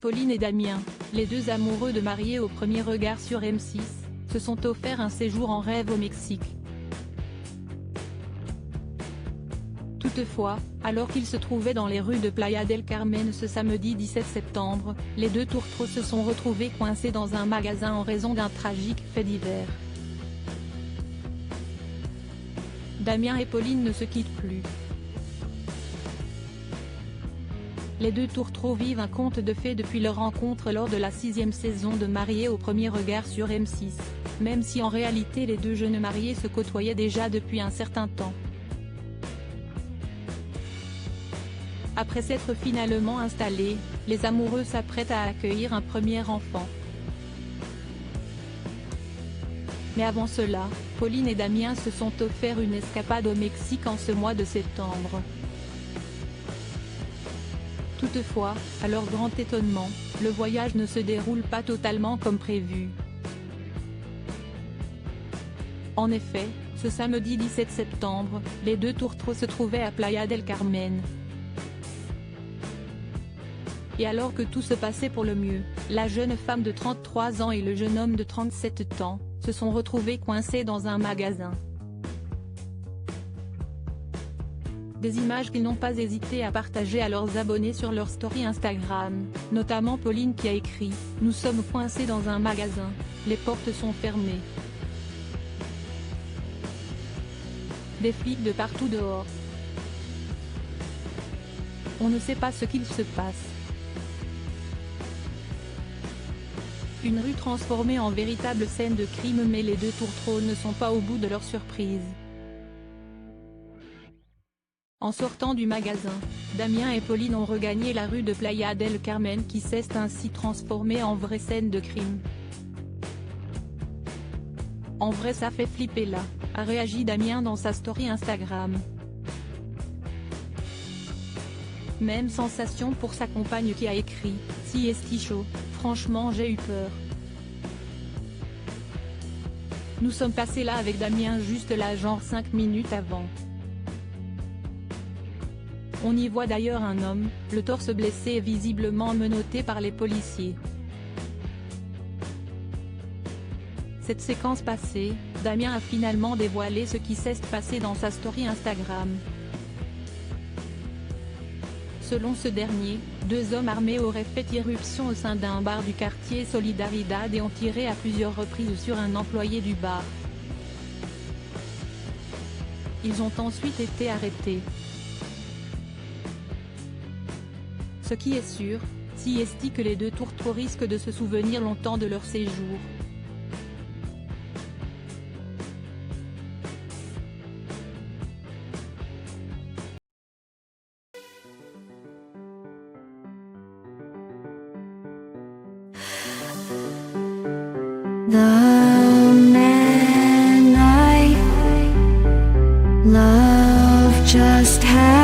Pauline et Damien, les deux amoureux de Mariés au premier regard sur M6, se sont offert un séjour en rêve au Mexique. Toutefois, alors qu'ils se trouvaient dans les rues de Playa del Carmen ce samedi 17 septembre, les deux tourtereaux se sont retrouvés coincés dans un magasin en raison d'un tragique fait divers. Damien et Pauline ne se quittent plus. Les deux tourtereaux vivent un conte de fées depuis leur rencontre lors de la 6e saison de Mariés au premier regard sur M6, même si en réalité les deux jeunes mariés se côtoyaient déjà depuis un certain temps. Après s'être finalement installés, les amoureux s'apprêtent à accueillir un premier enfant. Mais avant cela, Pauline et Damien se sont offert une escapade au Mexique en ce mois de septembre. Toutefois, à leur grand étonnement, le voyage ne se déroule pas totalement comme prévu. En effet, ce samedi 17 septembre, les deux tourtereaux se trouvaient à Playa del Carmen. Et alors que tout se passait pour le mieux, la jeune femme de 33 ans et le jeune homme de 37 ans, se sont retrouvés coincés dans un magasin. Des images qu'ils n'ont pas hésité à partager à leurs abonnés sur leur story Instagram, notamment Pauline qui a écrit « Nous sommes coincés dans un magasin, les portes sont fermées. Des flics de partout dehors. On ne sait pas ce qu'il se passe. » Une rue transformée en véritable scène de crime, mais les deux tourtereaux ne sont pas au bout de leur surprise. En sortant du magasin, Damien et Pauline ont regagné la rue de Playa del Carmen qui s'est ainsi transformée en vraie scène de crime. En vrai ça fait flipper là, a réagi Damien dans sa story Instagram. Même sensation pour sa compagne qui a écrit « Si esti chaud, franchement j'ai eu peur. Nous sommes passés là avec Damien juste là genre 5 minutes avant. » On y voit d'ailleurs un homme, le torse blessé et visiblement menotté par les policiers. Cette séquence passée, Damien a finalement dévoilé ce qui s'est passé dans sa story Instagram. Selon ce dernier, deux hommes armés auraient fait irruption au sein d'un bar du quartier Solidaridad et ont tiré à plusieurs reprises sur un employé du bar. Ils ont ensuite été arrêtés. Ce qui est sûr, si est que les deux tourtereaux risquent de se souvenir longtemps de leur séjour. The man I love just had